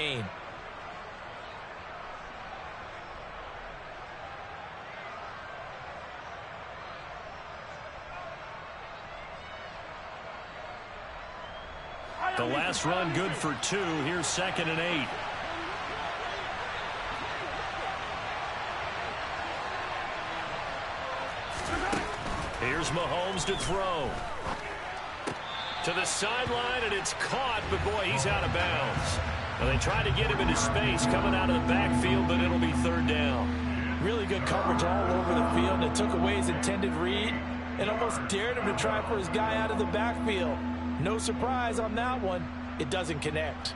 gain. The last run good for 2. Here's 2nd and 8. Here's Mahomes to throw. To the sideline, and it's caught, but boy, he's out of bounds. Well, they tried to get him into space coming out of the backfield, but it'll be 3rd down. Really good coverage all over the field. It took away his intended read and almost dared him to try for his guy out of the backfield. No surprise on that one. It doesn't connect.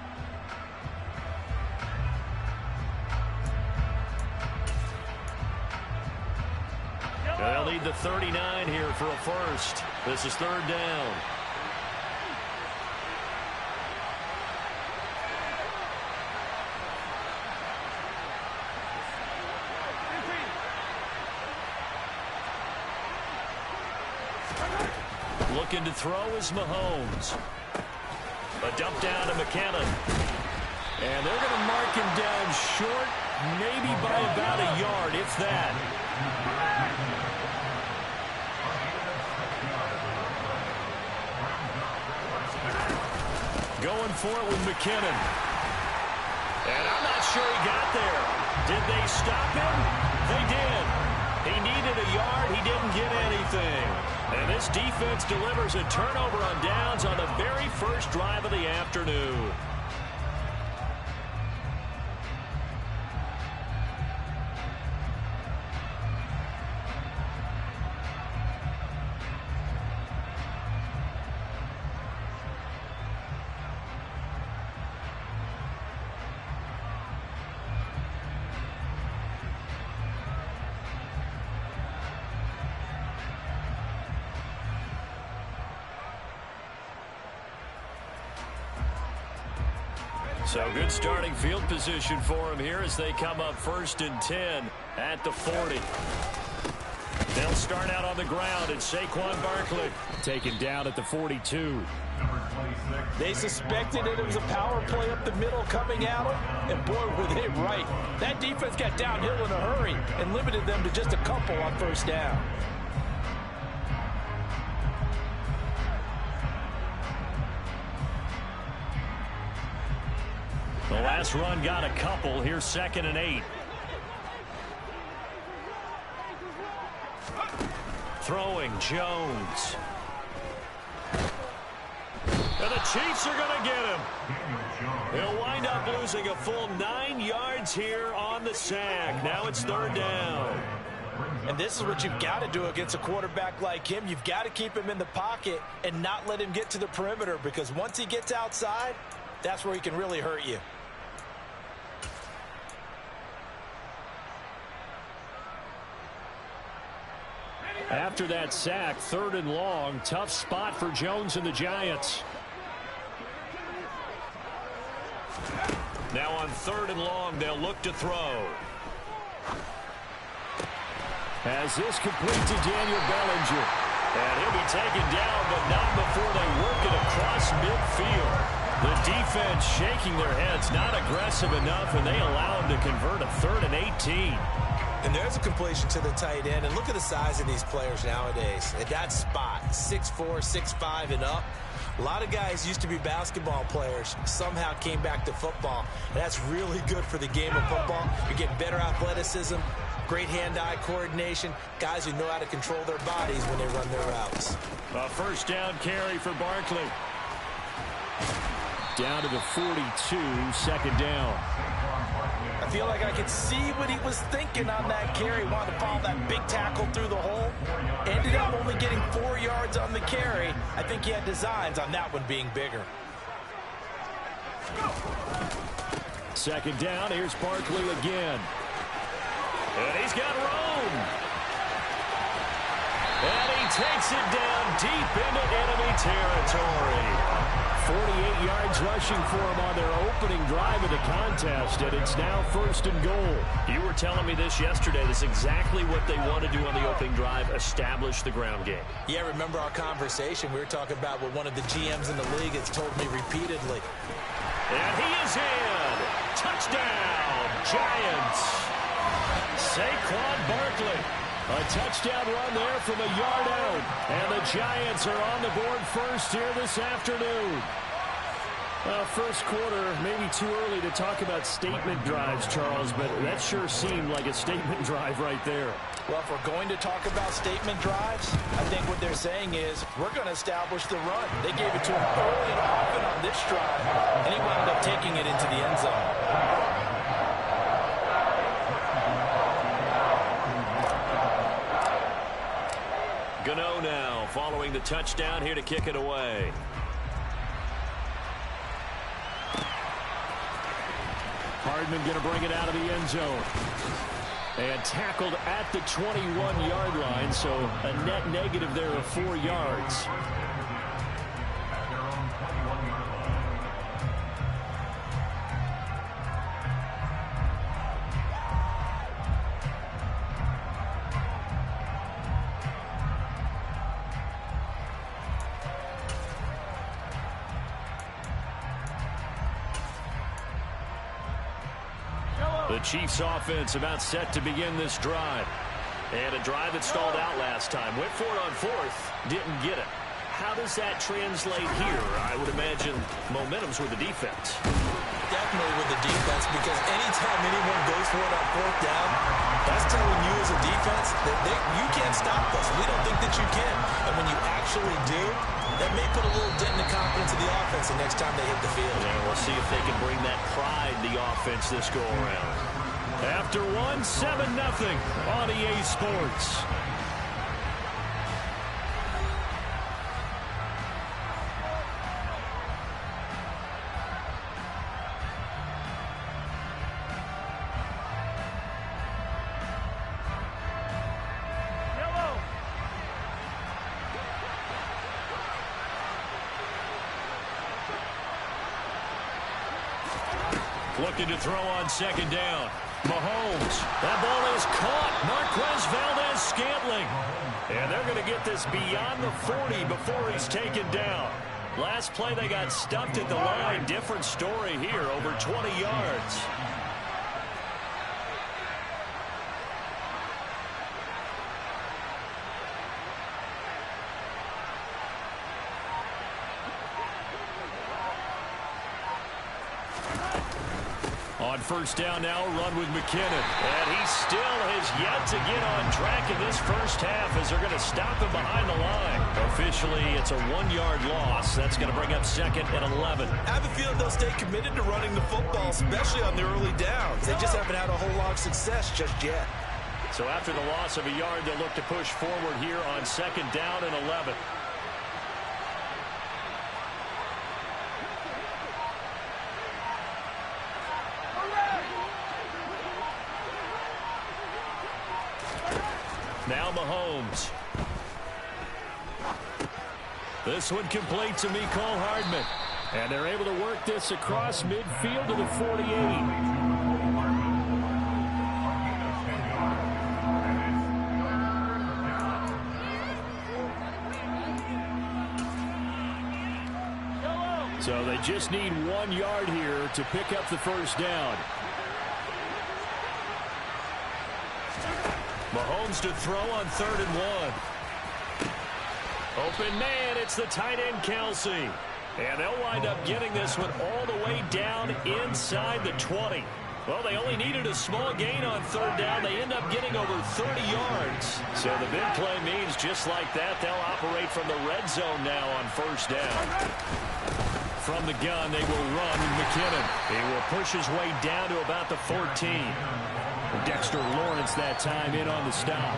They'll need the 39 here for a first. This is 3rd down. Looking to throw is Mahomes. A dump down to McKinnon. And they're going to mark him down short, maybe by about a yard, if that. Going for it with McKinnon. And I'm not sure he got there. Did they stop him? They did. He needed a yard. He didn't get anything. And this defense delivers a turnover on downs on the very first drive of the afternoon. So good starting field position for him here as they come up 1st and 10 at the 40. They'll start out on the ground, and Saquon Barkley taken down at the 42. They suspected it was a power play up the middle coming at them, and boy, were they right. That defense got downhill in a hurry and limited them to just a couple on 1st down. The last run got a couple. Here's 2nd and 8. Throwing Jones. And the Chiefs are going to get him. They'll wind up losing a full 9 yards here on the sack. Now it's 3rd down. And this is what you've got to do against a quarterback like him. You've got to keep him in the pocket and not let him get to the perimeter, because once he gets outside, that's where he can really hurt you. After that sack, 3rd and long. Tough spot for Jones and the Giants. Now on 3rd and long, they'll look to throw. As this complete to Daniel Bellinger. And he'll be taken down, but not before they work it across midfield. The defense shaking their heads, not aggressive enough, and they allow him to convert a 3rd and 18. And there's a completion to the tight end. And look at the size of these players nowadays. At that spot, 6'4", 6'5", and up. A lot of guys used to be basketball players, somehow came back to football. And that's really good for the game of football. You're getting better athleticism, great hand-eye coordination, guys who know how to control their bodies when they run their routes. A 1st down carry for Barkley. Down to the 42, 2nd down. I feel like I could see what he was thinking on that carry. Wanted to follow that big tackle through the hole. Ended up only getting 4 yards on the carry. I think he had designs on that one being bigger. 2nd down. Here's Barkley again. And he's got room. And he takes it down deep into enemy territory. 48 yards rushing for him on their opening drive of the contest, and it's now 1st and goal. You were telling me this yesterday. This is exactly what they want to do on the opening drive, establish the ground game. Yeah, remember our conversation? We were talking about what one of the GMs in the league has told me repeatedly. And he is in. Touchdown, Giants. Saquon Barkley. A touchdown run there from a yard out. And the Giants are on the board first here this afternoon. First quarter, maybe too early to talk about statement drives, Charles, but that sure seemed like a statement drive right there. Well, if we're going to talk about statement drives, I think what they're saying is we're going to establish the run. They gave it to him early and often on this drive, and he wound up taking it into the end zone. Gano now following the touchdown here to kick it away. Hardman going to bring it out of the end zone. And tackled at the 21-yard line, so a net negative there of 4 yards. The Chiefs offense about set to begin this drive. And a drive that stalled out last time. Went for it on fourth. Didn't get it. How does that translate here? I would imagine momentum's with the defense. Definitely with the defense, because anytime anyone goes for it on fourth down, that's telling you as a defense that you can't stop us. We don't think that you can. And when you actually do, that may put a little dent in the confidence of the offense the next time they hit the field. And we'll see if they can bring that pride, the offense, this go-around. After one, 7-0 on EA Sports. Looking to throw on second down. Mahomes. That ball is caught. Marquez Valdes-Scantling. And they're going to get this beyond the 40 before he's taken down. Last play they got stuffed at the line. Different story here. Over 20 yards. On first down now, run with McKinnon. And he still has yet to get on track in this first half as they're going to stop him behind the line. Officially, it's a 1-yard loss. That's going to bring up second and 11. I have a feeling they'll stay committed to running the football, especially on the early downs. They just haven't had a whole lot of success just yet. So after the loss of a yard, they'll look to push forward here on second down and 11. Now Mahomes. This one complete to Mecole Hardman. And they're able to work this across midfield to the 48. So they just need 1 yard here to pick up the first down. Mahomes to throw on 3rd and 1. Open man, it's the tight end Kelsey. And they'll wind up getting this one all the way down inside the 20. Well, they only needed a small gain on 3rd down. They end up getting over 30 yards. So the big play means just like that, they'll operate from the red zone now on first down. From the gun, they will run with McKinnon. He will push his way down to about the 14. Dexter Lawrence that time in on the stop.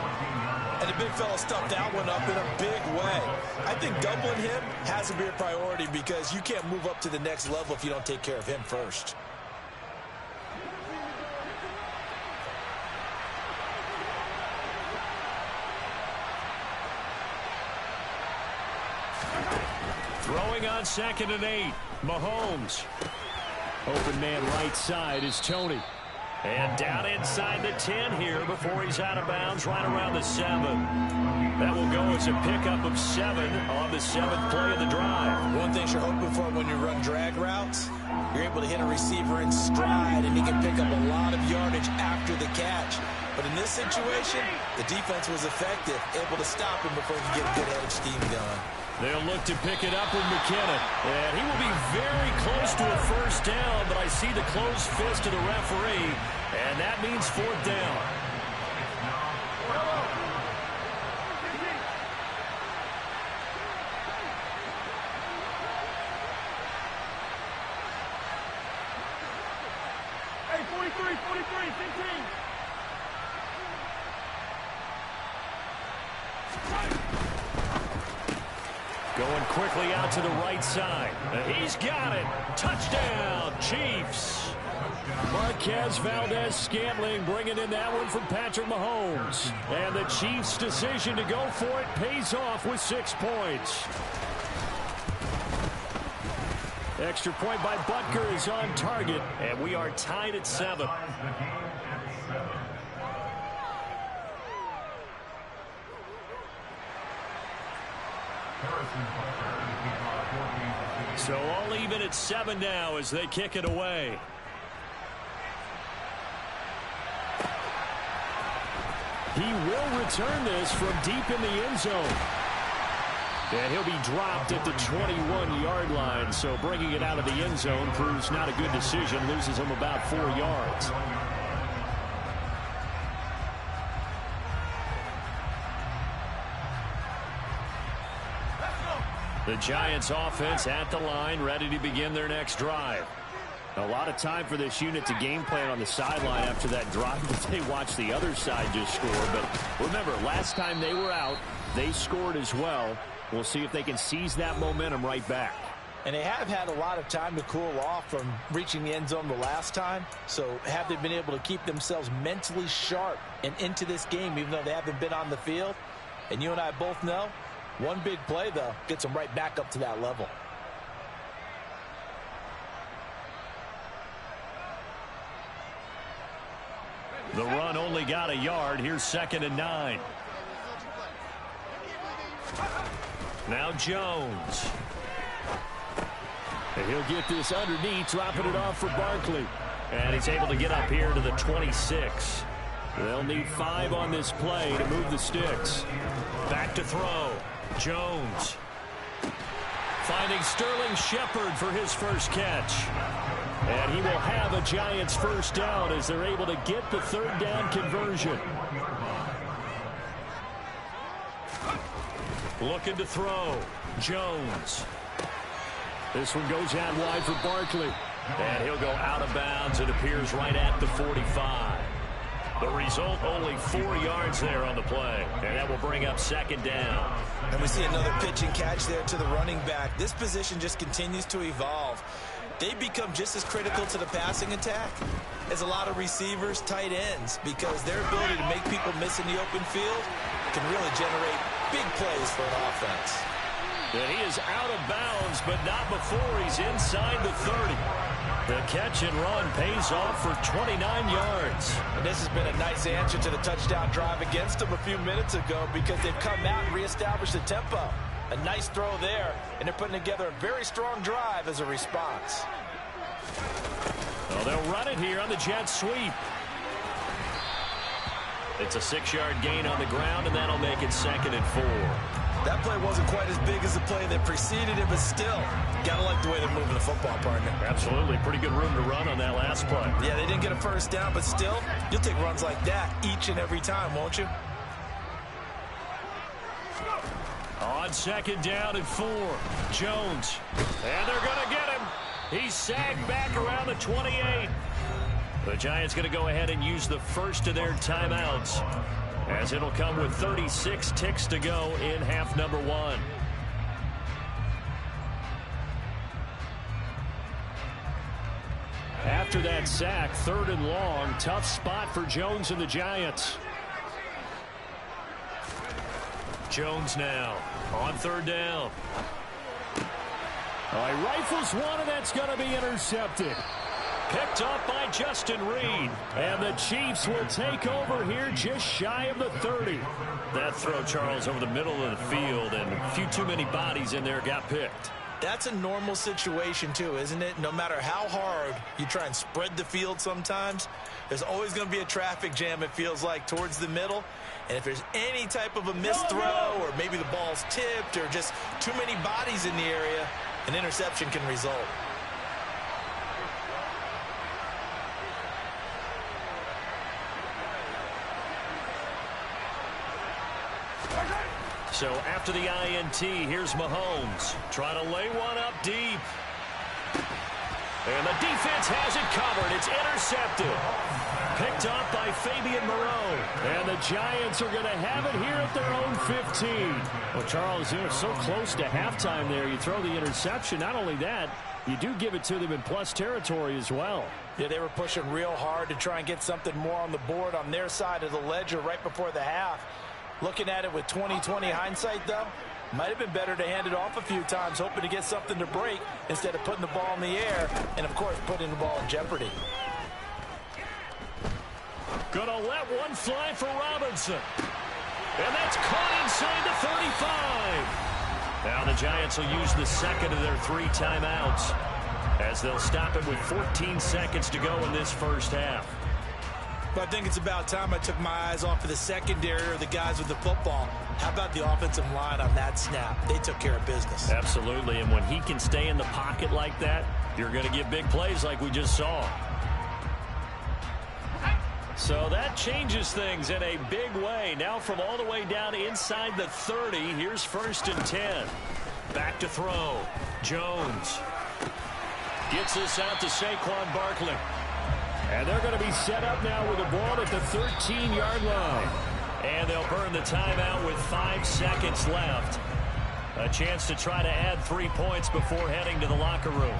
And the big fella stuffed that one up in a big way. I think doubling him has to be a priority because you can't move up to the next level if you don't take care of him first. Throwing on 2nd and 8. Mahomes. Open man right side is Tony. And down inside the 10 here before he's out of bounds right around the 7. That will go as a pickup of 7 on the 7th play of the drive. One thing you're hoping for when you run drag routes, you're able to hit a receiver in stride, and he can pick up a lot of yardage after the catch. But in this situation, the defense was effective, able to stop him before he could get a good head of steam going. They'll look to pick it up with McKinnon. And he will be very close to a first down, but I see the closed fist of the referee, and that means 4th down. Hey, 43, 15. Going quickly out to the right side. He's got it. Touchdown, Chiefs. Marquez Valdez-Scantling bringing in that one from Patrick Mahomes. And the Chiefs' decision to go for it pays off with 6 points. Extra point by Butker is on target, and we are tied at 7. So all even at 7 now as they kick it away. He will return this from deep in the end zone. And he'll be dropped at the 21-yard line. So bringing it out of the end zone proves not a good decision. Loses him about 4 yards. The Giants offense at the line, ready to begin their next drive. A lot of time for this unit to game plan on the sideline after that drive that they watched the other side just score. But remember, last time they were out, they scored as well. We'll see if they can seize that momentum right back. And they have had a lot of time to cool off from reaching the end zone the last time. So have they been able to keep themselves mentally sharp and into this game, even though they haven't been on the field? And you and I both know, one big play, though, gets them right back up to that level. The run only got a yard. Here's 2nd and 9. Now Jones. And he'll get this underneath, dropping it off for Barkley. And he's able to get up here to the 26. They'll need 5 on this play to move the sticks. Back to throw. Jones. Finding Sterling Shepard for his first catch. And he will have a Giants first down as they're able to get the 3rd down conversion. Looking to throw. Jones. This one goes out wide for Barkley. And he'll go out of bounds. It appears right at the 45. The result, only 4 yards there on the play. And that will bring up 2nd down. And we see another pitch and catch there to the running back. This position just continues to evolve. They become just as critical to the passing attack as a lot of receivers, tight ends, because their ability to make people miss in the open field can really generate big plays for an offense. And he is out of bounds, but not before he's inside the 30. The catch and run pays off for 29 yards. And this has been a nice answer to the touchdown drive against them a few minutes ago because they've come out and reestablished the tempo. A nice throw there, and they're putting together a very strong drive as a response. Well, they'll run it here on the jet sweep. It's a 6-yard gain on the ground, and that'll make it 2nd and 4. That play wasn't quite as big as the play that preceded it, but still, gotta like the way they're moving the football, partner. Absolutely. Pretty good room to run on that last play. Yeah, they didn't get a first down, but still, you'll take runs like that each and every time, won't you? On 2nd down and 4, Jones. And they're going to get him. He's sagged back around the 28. The Giants going to go ahead and use the first of their timeouts, as it'll come with 36 ticks to go in half number 1. After that sack, 3rd and long, tough spot for Jones and the Giants. Jones now on 3rd down. All right, rifles one, and that's going to be intercepted. Picked up by Justin Reed. And the Chiefs will take over here just shy of the 30. That throw, Charles, over the middle of the field, and a few too many bodies in there got picked. That's a normal situation, too, isn't it? No matter how hard you try and spread the field sometimes, there's always going to be a traffic jam, it feels like, towards the middle. And if there's any type of a missed throw or maybe the ball's tipped or just too many bodies in the area, an interception can result. So after the INT, here's Mahomes trying to lay one up deep. And the defense has it covered. It's intercepted. Picked up by Fabian Moreau. And the Giants are going to have it here at their own 15. Well, Charles, you're so close to halftime there. You throw the interception. Not only that, you do give it to them in plus territory as well. Yeah, they were pushing real hard to try and get something more on the board on their side of the ledger right before the half. Looking at it with 20/20 hindsight, though, might have been better to hand it off a few times, hoping to get something to break instead of putting the ball in the air and, of course, putting the ball in jeopardy. Gonna let one fly for Robinson. And that's caught inside the 35. Now the Giants will use the second of their 3 timeouts as they'll stop it with 14 seconds to go in this first half. But I think it's about time I took my eyes off of the secondary or the guys with the football. How about the offensive line on that snap? They took care of business. Absolutely, and when he can stay in the pocket like that, you're going to get big plays like we just saw. So that changes things in a big way. Now from all the way down inside the 30, here's 1st and 10. Back to throw. Jones gets this out to Saquon Barkley. And they're going to be set up now with the ball at the 13-yard line. And they'll burn the timeout with 5 seconds left. A chance to try to add 3 points before heading to the locker room.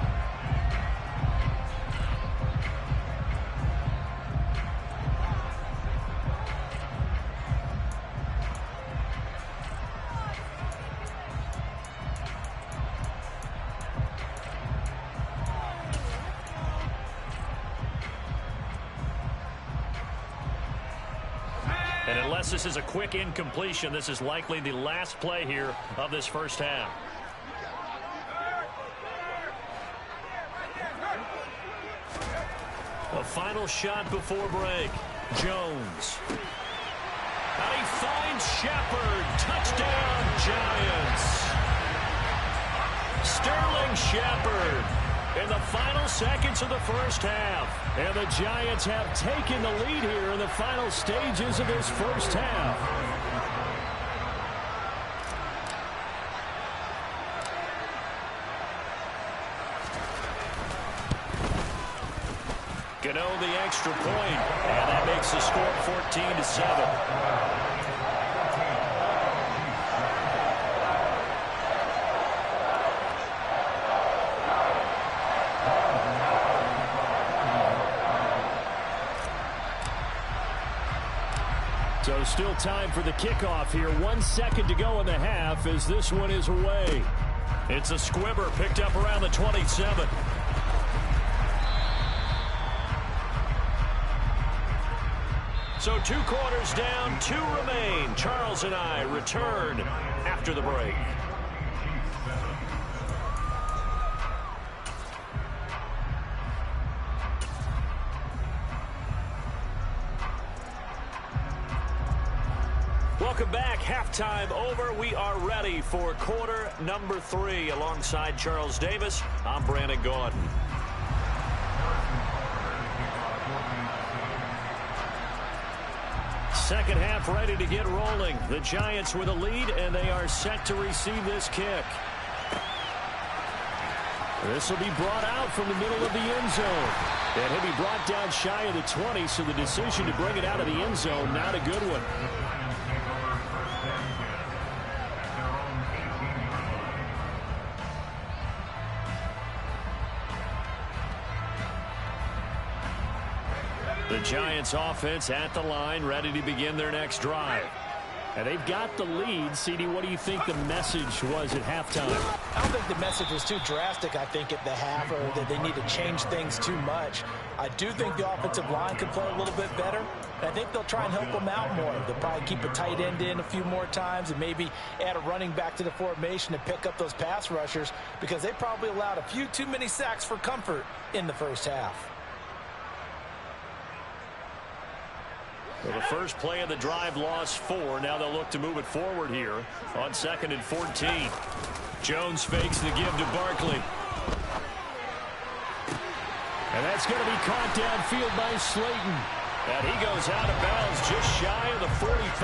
And unless this is a quick incompletion, this is likely the last play here of this first half. A final shot before break. Jones. And he finds Shepard. Touchdown, Giants. Sterling Shepard in the final seconds of the first half. And the Giants have taken the lead here in the final stages of this first half. Gano the extra point, and that makes the score 14-7. So still time for the kickoff here. 1 second to go in the half as this one is away. It's a squibber picked up around the 27. So 2 quarters down, 2 remain. Charles and I return after the break. Welcome back. Halftime over. We are ready for quarter number 3. Alongside Charles Davis, I'm Brandon Gaudin. Second half ready to get rolling. The Giants with a lead, and they are set to receive this kick. This will be brought out from the middle of the end zone. And he'll be brought down shy of the 20, so the decision to bring it out of the end zone, not a good one. The Giants offense at the line, ready to begin their next drive. And they've got the lead. CD, what do you think the message was at halftime? I don't think the message was too drastic, I think, at the half, or that they need to change things too much. I do think the offensive line could play a little bit better. And I think they'll try and help them out more. They'll probably keep a tight end in a few more times and maybe add a running back to the formation to pick up those pass rushers, because they probably allowed a few too many sacks for comfort in the first half. Well, the first play of the drive lost 4. Now they'll look to move it forward here on 2nd and 14. Jones fakes the give to Barkley. And that's going to be caught downfield by Slayton. And he goes out of bounds just shy of the 45.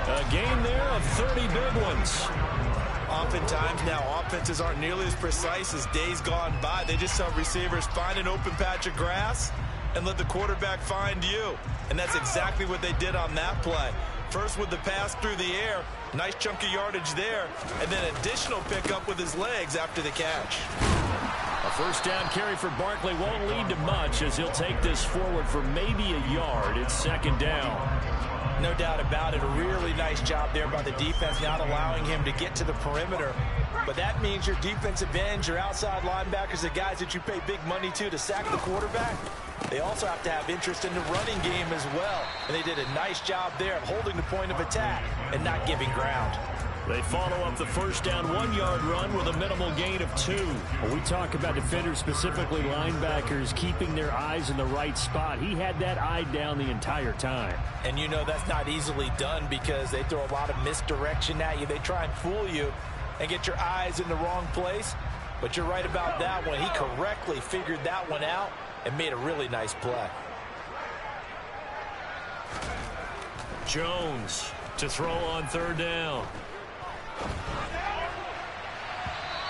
A gain there of 30 big ones. Oftentimes now offenses aren't nearly as precise as days gone by. They just have receivers find an open patch of grass and let the quarterback find you. And that's exactly what they did on that play. First with the pass through the air, nice chunk of yardage there, and then additional pickup with his legs after the catch. A first down carry for Barkley won't lead to much, as he'll take this forward for maybe a yard. It's 2nd down. No doubt about it. A really nice job there by the defense, not allowing him to get to the perimeter. But that means your defensive ends, your outside linebackers, the guys that you pay big money to sack the quarterback, they also have to have interest in the running game as well. And they did a nice job there of holding the point of attack and not giving ground. They follow up the first down 1-yard run with a minimal gain of 2. When we talk about defenders, specifically linebackers, keeping their eyes in the right spot, he had that eye down the entire time. And you know that's not easily done, because they throw a lot of misdirection at you. They try and fool you and get your eyes in the wrong place. But you're right about that one. He correctly figured that one out and made a really nice play. Jones to throw on 3rd down.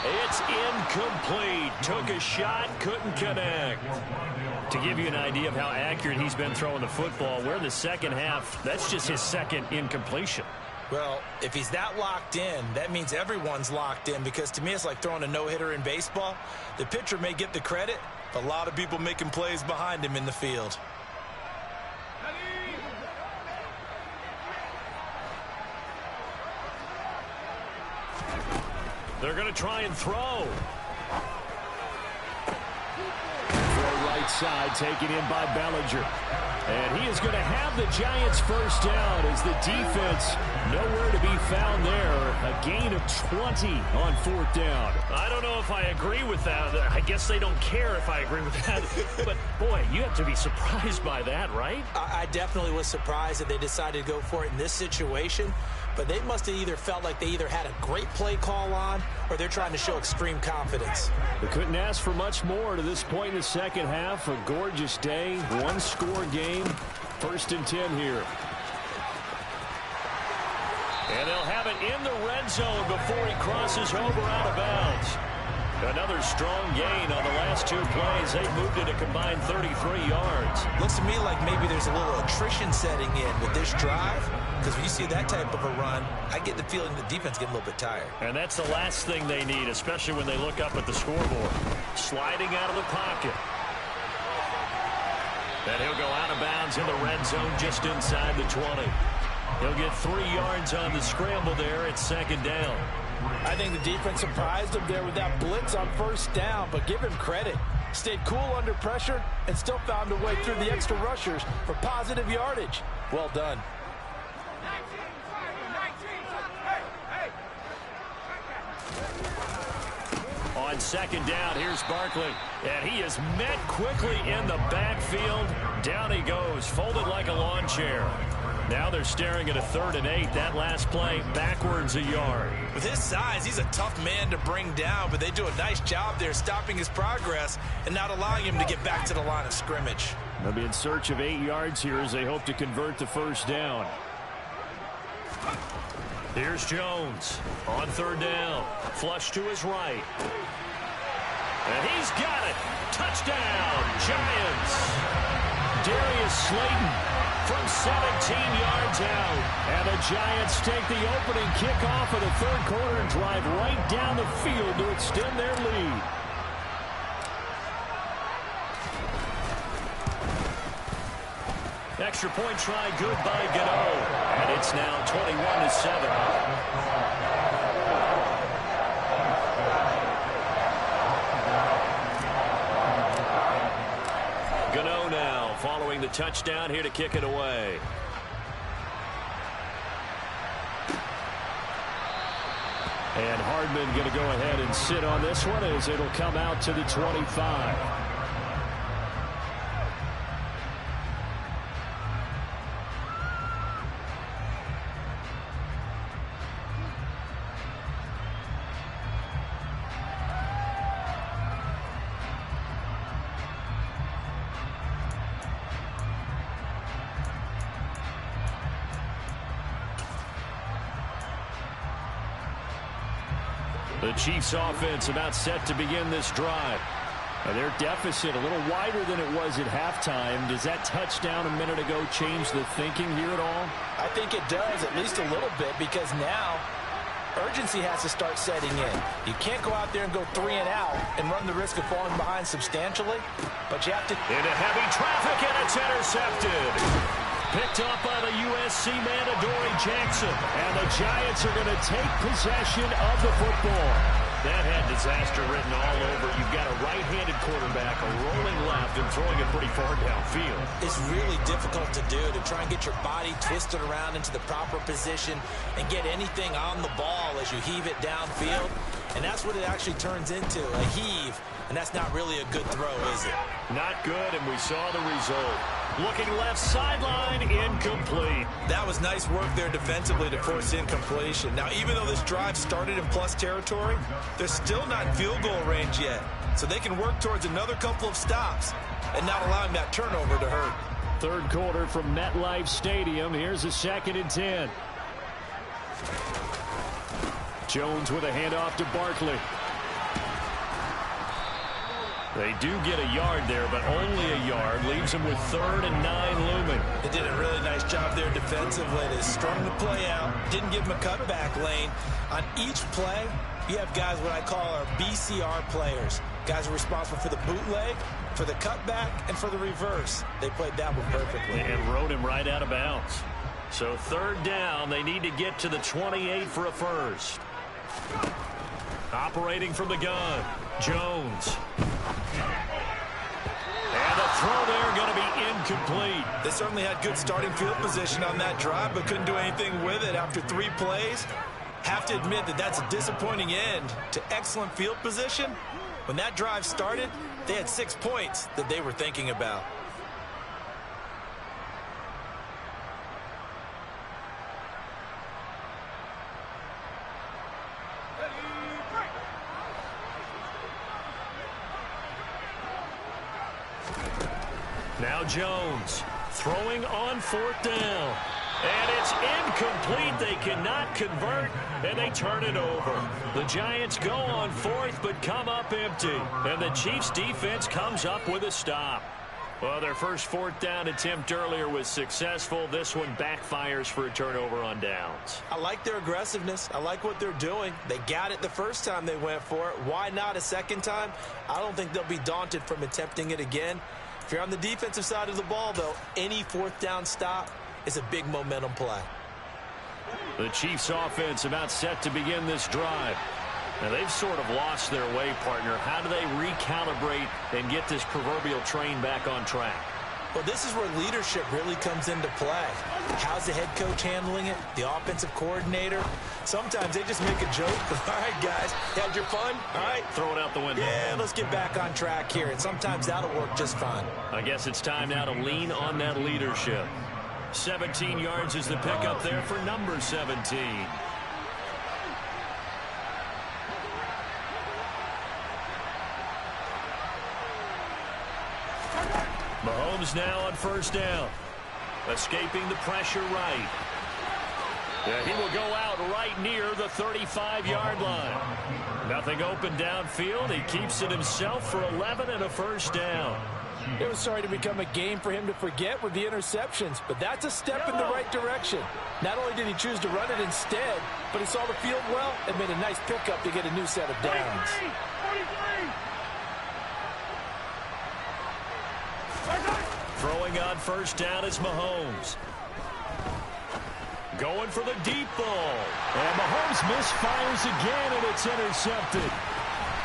It's incomplete. Took a shot, couldn't connect. To give you an idea of how accurate he's been throwing the football, we're in the second half. That's just his 2nd incompletion. Well, if he's that locked in, that means everyone's locked in, because to me it's like throwing a no-hitter in baseball. The pitcher may get the credit, but a lot of people making plays behind him in the field. They're going to try and throw. For right side, taken in by Bellinger. And he is going to have the Giants first down, as the defense nowhere to be found there. A gain of 20 on 4th down. I don't know if I agree with that. I guess they don't care if I agree with that. But, boy, you have to be surprised by that, right? I definitely was surprised that they decided to go for it in this situation. But they must have either felt like they either had a great play call on, or they're trying to show extreme confidence. They couldn't ask for much more to this point in the second half. A gorgeous day, 1-score game. 1st and 10 here. And they'll have it in the red zone before he crosses over out of bounds. Another strong gain on the last 2 plays. They've moved it a combined 33 yards. Looks to me like maybe there's a little attrition setting in with this drive, because when you see that type of a run, I get the feeling the defense getting a little bit tired. And that's the last thing they need, especially when they look up at the scoreboard. Sliding out of the pocket. And he'll go out of bounds in the red zone just inside the 20. He'll get 3 yards on the scramble there at 2nd down. I think the defense surprised him there with that blitz on 1st down, but give him credit. Stayed cool under pressure and still found a way through the extra rushers for positive yardage. Well done. On 2nd down, here's Barkley. And he is met quickly in the backfield. Down he goes, folded like a lawn chair. Now they're staring at a 3rd and 8. That last play, backwards a yard. With his size, he's a tough man to bring down, but they do a nice job there stopping his progress and not allowing him to get back to the line of scrimmage. They'll be in search of 8 yards here as they hope to convert the 1st down. Here's Jones on 3rd down. Flush to his right. And he's got it. Touchdown, Giants. Darius Slayton from 17 yards out. And the Giants take the opening kickoff of the 3rd quarter and drive right down the field to extend their lead. Extra point try good by Gano. And it's now 21-7. Gano now following the touchdown here to kick it away. And Hardman going to go ahead and sit on this one as it'll come out to the 25. The Chiefs offense about set to begin this drive. Their deficit a little wider than it was at halftime. Does that touchdown a minute ago change the thinking here at all? I think it does, at least a little bit, because now urgency has to start setting in. You can't go out there and go 3 and out and run the risk of falling behind substantially, but you have to... Into heavy traffic, and it's intercepted. Picked up by the USC man, Adoree Jackson. And the Giants are going to take possession of the football. That had disaster written all over. You've got a right-handed quarterback, a rolling left, and throwing it pretty far downfield. It's really difficult to do, to try and get your body twisted around into the proper position and get anything on the ball as you heave it downfield. And that's what it actually turns into, a heave. And that's not really a good throw, is it? Not good, and we saw the result. Looking left sideline, incomplete. That was nice work there defensively to force incompletion. Now, even though this drive started in plus territory, they're still not in field goal range yet. So they can work towards another couple of stops and not allowing that turnover to hurt. Third quarter from MetLife Stadium. Here's a 2nd and 10. Jones with a handoff to Barkley. They do get a yard there, but only a yard. Leaves them with 3rd and 9 looming. They did a really nice job there defensively. They strung the play out. Didn't give them a cutback lane. On each play, you have guys what I call our BCR players. Guys are responsible for the bootleg, for the cutback, and for the reverse. They played that one perfectly. And rode him right out of bounds. So 3rd down, they need to get to the 28 for a first. Operating from the gun, Jones. And the throw there going to be incomplete. They certainly had good starting field position on that drive, but couldn't do anything with it after 3 plays. Have to admit that that's a disappointing end to excellent field position. When that drive started, they had 6 points that they were thinking about. Now Jones throwing on 4th down. And it's incomplete. They cannot convert, and they turn it over. The Giants go on 4th, but come up empty. And the Chiefs' defense comes up with a stop. Well, their first 4th down attempt earlier was successful. This one backfires for a turnover on downs. I like their aggressiveness. I like what they're doing. They got it the first time they went for it. Why not a second time? I don't think they'll be daunted from attempting it again. If you're on the defensive side of the ball, though, any 4th down stop is a big momentum play. The Chiefs offense about set to begin this drive. Now they've sort of lost their way, partner. How do they recalibrate and get this proverbial train back on track? Well, this is where leadership really comes into play. How's the head coach handling it? The offensive coordinator? Sometimes they just make a joke. All right, guys, you had your fun? All right. Throw it out the window. Yeah, let's get back on track here. And sometimes that'll work just fine. I guess it's time now to lean on that leadership. 17 yards is the pickup there for number 17. Mahomes now on 1st down. Escaping the pressure right. Yeah, he will go out right near the 35-yard line. Nothing open downfield. He keeps it himself for 11 and a 1st down. It was starting to become a game for him to forget with the interceptions, but that's a step in the right direction. Not only did he choose to run it instead, but he saw the field well and made a nice pickup to get a new set of downs. 43. Throwing on first down is Mahomes. Going for the deep ball. And Mahomes misfires again, and it's intercepted.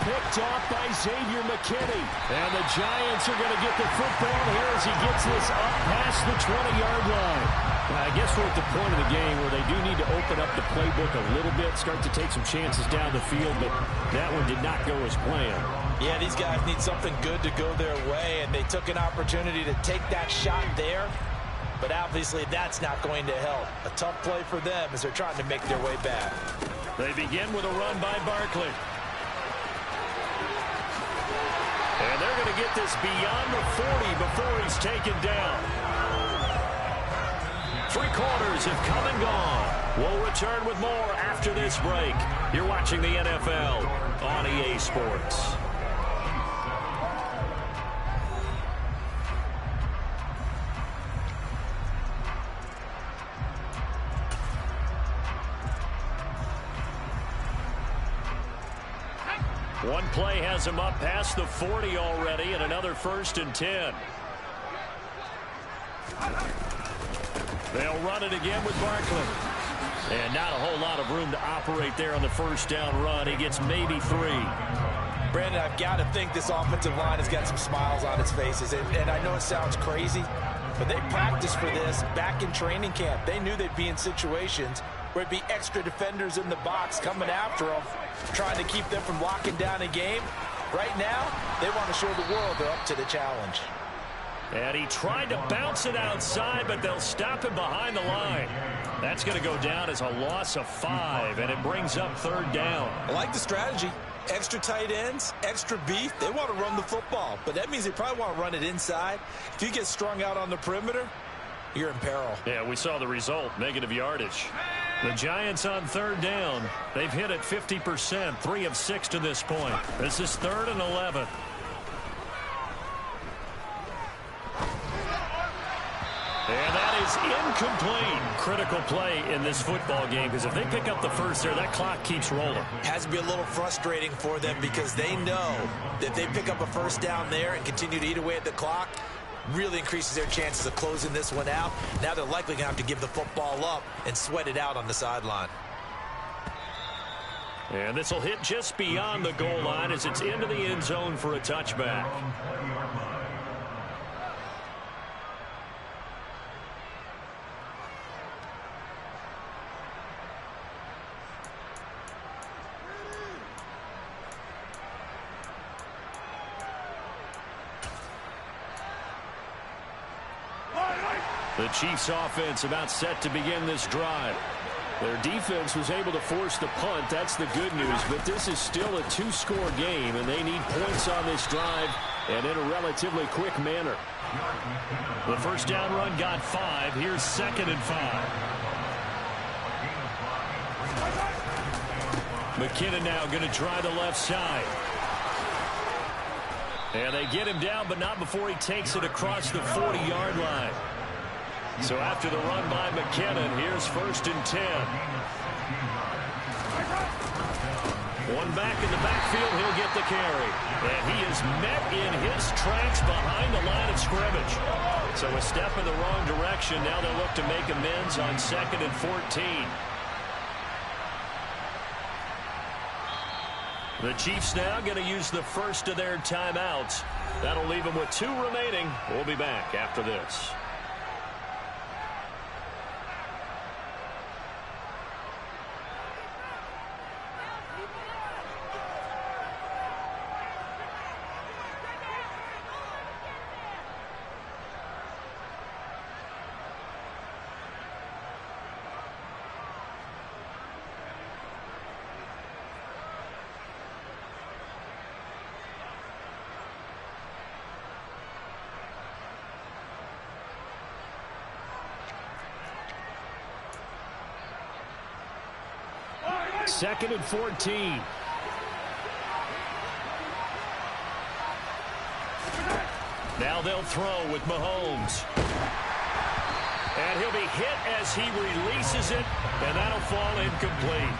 Picked off by Xavier McKinney. And the Giants are going to get the football here as he gets this up past the 20-yard line. I guess we're at the point of the game where they do need to open up the playbook a little bit, start to take some chances down the field, but that one did not go as planned. Yeah, these guys need something good to go their way, and they took an opportunity to take that shot there, but obviously that's not going to help. A tough play for them as they're trying to make their way back. They begin with a run by Barkley. And they're going to get this beyond the 40 before he's taken down. 3 quarters have come and gone. We'll return with more after this break. You're watching the NFL on EA Sports. One play has him up past the 40 already, and another 1st and 10. They'll run it again with Barkley. And not a whole lot of room to operate there on the first down run. He gets maybe 3. Brandon, I've got to think this offensive line has got some smiles on its faces. And I know it sounds crazy, but they practiced for this back in training camp. They knew they'd be in situations where it'd be extra defenders in the box coming after them, trying to keep them from locking down a game. Right now, they want to show the world they're up to the challenge. And he tried to bounce it outside, but they'll stop him behind the line. That's going to go down as a loss of 5, and it brings up 3rd down. I like the strategy. Extra tight ends, extra beef. They want to run the football, but that means they probably want to run it inside. If you get strung out on the perimeter, you're in peril. Yeah, we saw the result, negative yardage. The Giants on 3rd down. They've hit it 50%, 3 of 6 to this point. This is 3rd and 11. And that is incomplete. Critical play in this football game, because if they pick up the first there, that clock keeps rolling. Has to be a little frustrating for them because they know that they pick up a first down there and continue to eat away at the clock, really increases their chances of closing this one out. Now they're likely going to have to give the football up and sweat it out on the sideline. And this will hit just beyond the goal line as it's into the end zone for a touchback. The Chiefs offense about set to begin this drive. Their defense was able to force the punt. That's the good news. But this is still a 2-score game, and they need points on this drive and in a relatively quick manner. The first down run got 5. Here's 2nd and 5. McKinnon now going to try the left side. And they get him down, but not before he takes it across the 40-yard line. So after the run by McKinnon, here's 1st and 10. One back in the backfield, he'll get the carry. And he is met in his tracks behind the line of scrimmage. So a step in the wrong direction. Now they'll look to make amends on 2nd and 14. The Chiefs now going to use the first of their timeouts. That'll leave them with 2 remaining. We'll be back after this. Second and 14. Now they'll throw with Mahomes. And he'll be hit as he releases it, and that'll fall incomplete.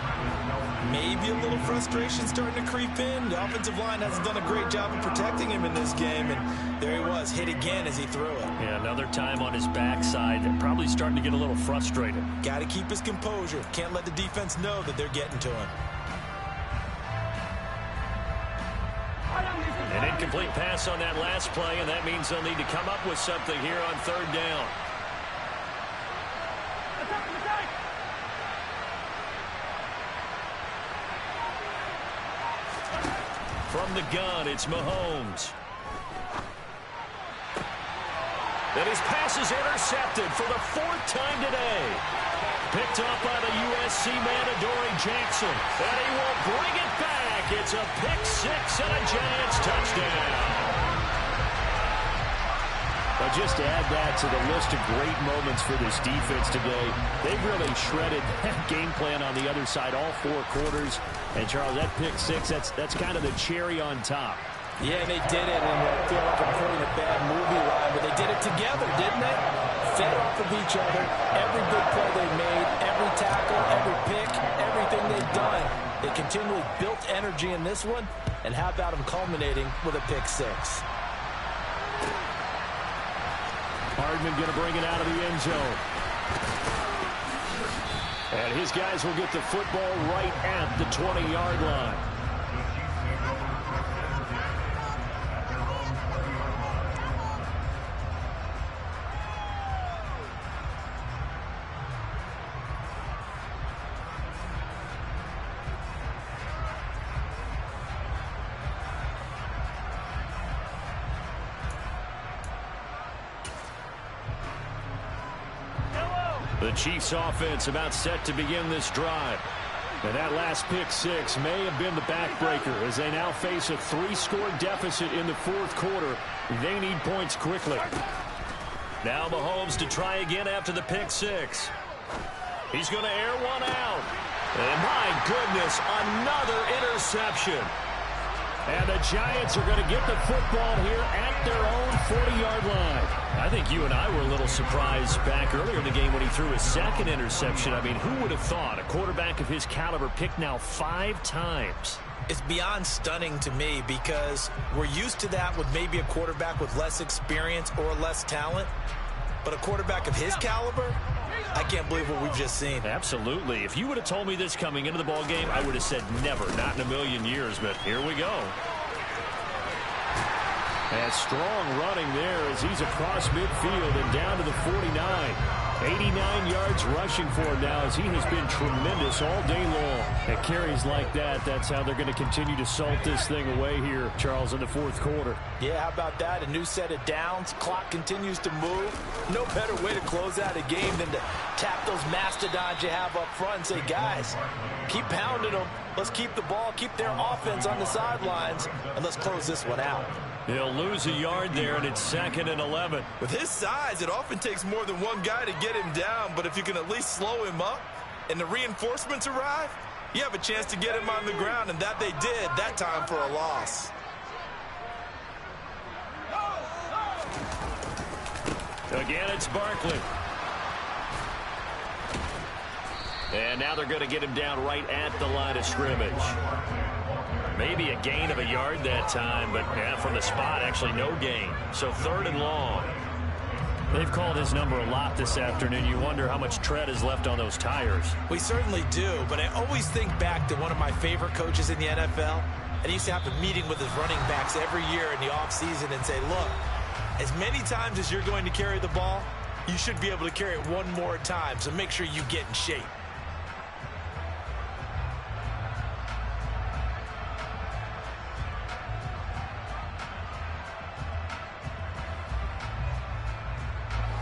Maybe a little frustration starting to creep in. The offensive line hasn't done a great job of protecting him in this game, and there he was, hit again as he threw it. Yeah, another time on his backside, probably starting to get a little frustrated. Got to keep his composure. Can't let the defense know that they're getting to him. An incomplete pass on that last play, and that means they'll need to come up with something here on third down. From the gun, it's Mahomes. And his pass is intercepted for the fourth time today. Picked off by the USC man, Adoree Jackson. And he will bring it back. It's a pick six and a Giants touchdown. But just to add that to the list of great moments for this defense today, they've really shredded that game plan on the other side all four quarters. And, Charles, that pick six, that's kind of the cherry on top. Yeah, they did it, and I feel like I'm quoting a bad movie line, but they did it together, didn't they? Fed off of each other, every big play they made, every tackle, every pick, everything they've done. They continually built energy in this one, and how about them culminating with a pick six? Hardman going to bring it out of the end zone. And his guys will get the football right at the 20-yard line. The Chiefs offense about set to begin this drive. And that last pick six may have been the backbreaker as they now face a 3-score deficit in the fourth quarter. They need points quickly. Now Mahomes to try again after the pick six. He's going to air one out. And my goodness, another interception. And the Giants are going to get the football here at their own 40-yard line. I think you and I were a little surprised back earlier in the game when he threw his second interception. I mean, who would have thought a quarterback of his caliber picked now 5 times? It's beyond stunning to me because we're used to that with maybe a quarterback with less experience or less talent. But a quarterback of his caliber, I can't believe what we've just seen. Absolutely. If you would have told me this coming into the ball game, I would have said never, not in a million years. But here we go. And strong running there as he's across midfield and down to the 49. 89 yards rushing for him now as he has been tremendous all day long. At carries like that, that's how they're going to continue to salt this thing away here, Charles, in the fourth quarter. Yeah, how about that? A new set of downs. Clock continues to move. No better way to close out a game than to tap those mastodons you have up front and say, guys, keep pounding them. Let's keep the ball, keep their offense on the sidelines, and let's close this one out. They'll lose a yard there, and it's 2nd and 11. With his size, it often takes more than one guy to get him down, but if you can at least slow him up and the reinforcements arrive, you have a chance to get him on the ground, and that they did that time for a loss. Again, it's Barkley. And now they're going to get him down right at the line of scrimmage. Maybe a gain of a yard that time, but yeah, from the spot, actually no gain. So 3rd and long. They've called his number a lot this afternoon. You wonder how much tread is left on those tires. We certainly do, but I always think back to one of my favorite coaches in the NFL. And he used to have a meeting with his running backs every year in the offseason and say, look, as many times as you're going to carry the ball, you should be able to carry it one more time, so make sure you get in shape.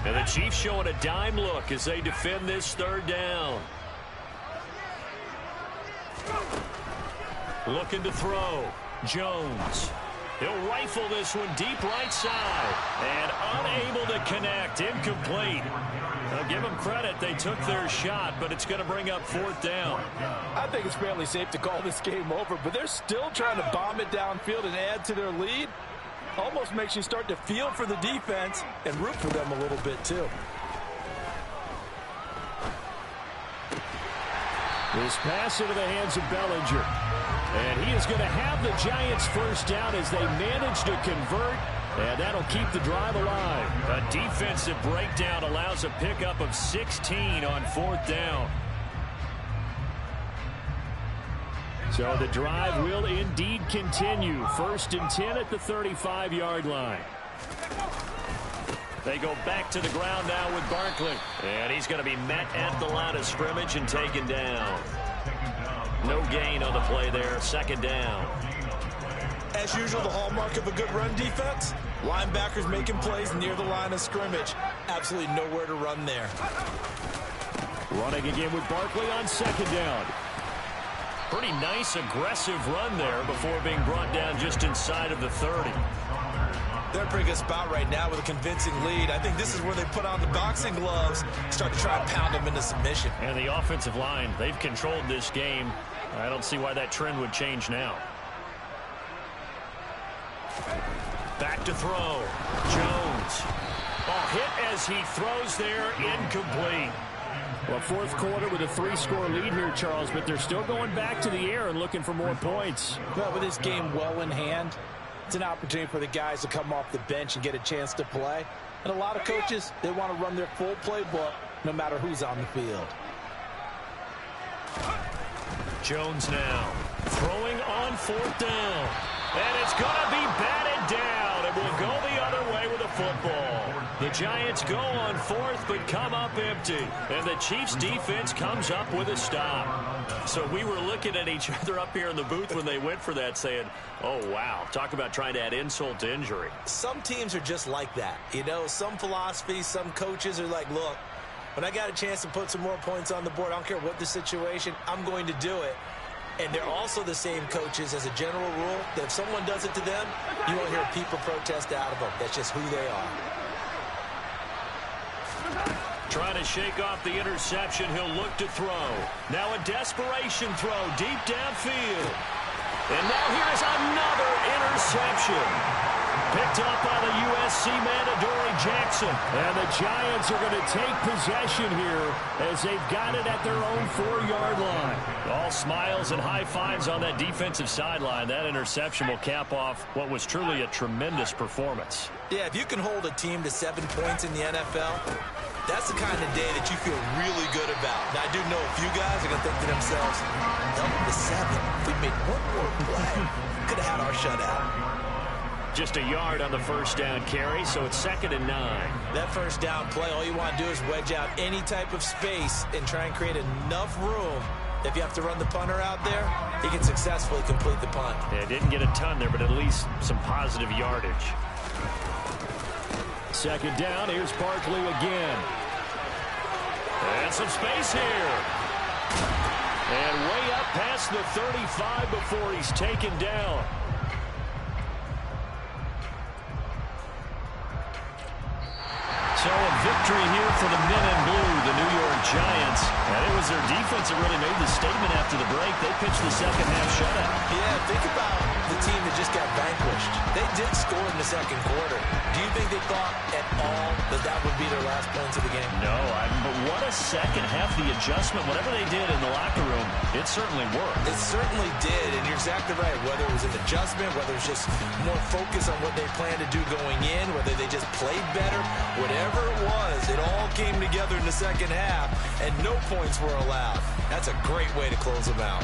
And the Chiefs showing a dime look as they defend this 3rd down. Looking to throw. Jones. He'll rifle this one deep right side. And unable to connect. Incomplete. I'll give them credit. They took their shot, but it's going to bring up 4th down. I think it's fairly safe to call this game over, but they're still trying to bomb it downfield and add to their lead. Almost makes you start to feel for the defense and root for them a little bit too. This pass into the hands of Bellinger. And he is going to have the Giants first down as they manage to convert. And that'll keep the drive alive. A defensive breakdown allows a pickup of 16 on 4th down. So the drive will indeed continue. 1st and 10 at the 35-yard line. They go back to the ground now with Barkley. And he's going to be met at the line of scrimmage and taken down. No gain on the play there. 2nd down. As usual, the hallmark of a good run defense, linebackers making plays near the line of scrimmage. Absolutely nowhere to run there. Running again with Barkley on 2nd down. Pretty nice, aggressive run there before being brought down just inside of the 30. They're in a pretty good spot right now with a convincing lead. I think this is where they put on the boxing gloves, start to try and pound them into submission. And the offensive line, they've controlled this game. I don't see why that trend would change now. Back to throw. Jones. Oh, hit as he throws there, incomplete. Well, 4th quarter with a 3-score lead here, Charles, but they're still going back to the air and looking for more points. Well, with this game well in hand, it's an opportunity for the guys to come off the bench and get a chance to play. And a lot of coaches, they want to run their full playbook no matter who's on the field. Jones now throwing on 4th down. And it's going to be batted down. It will go the other way with a football. The Giants go on 4th but come up empty. And the Chiefs defense comes up with a stop. So we were looking at each other up here in the booth when they went for that saying, oh, wow, talk about trying to add insult to injury. Some teams are just like that. You know, some philosophies, some coaches are like, look, when I got a chance to put some more points on the board, I don't care what the situation, I'm going to do it. And they're also the same coaches as a general rule that if someone does it to them, you won't hear people protest out of them. That's just who they are. Trying to shake off the interception. He'll look to throw. Now a desperation throw deep downfield. And now here's another interception. Picked up by the USC man, Adoree Jackson. And the Giants are going to take possession here as they've got it at their own 4-yard line. All smiles and high fives on that defensive sideline. That interception will cap off what was truly a tremendous performance. Yeah, if you can hold a team to 7 points in the NFL, that's the kind of day that you feel really good about. Now, I do know a few guys are going to think to themselves, double to 7. If we made one more play, could have had our shutout. Just a yard on the 1st down carry, so it's 2nd and 9. That 1st down play, all you want to do is wedge out any type of space and try and create enough room. If you have to run the punter out there, he can successfully complete the punt. Yeah, didn't get a ton there, but at least some positive yardage. 2nd down, here's Barkley again. And some space here. And way up past the 35 before he's taken down. So a victory here for the men in blue, the New York Giants. And it was their defense that really made the statement after the break. They pitched the second-half shutout. Yeah, think about the team that just got vanquished. They did score in the 2nd quarter. Do you think they thought at all that that would be their last points of the game? No, but what a second half. The adjustment, whatever they did in the locker room, it certainly worked. It certainly did, and you're exactly right. Whether it was an adjustment, whether it's just more focus on what they planned to do going in, whether they just played better, whatever it was, it all came together in the 2nd half, and no points were allowed. That's a great way to close them out.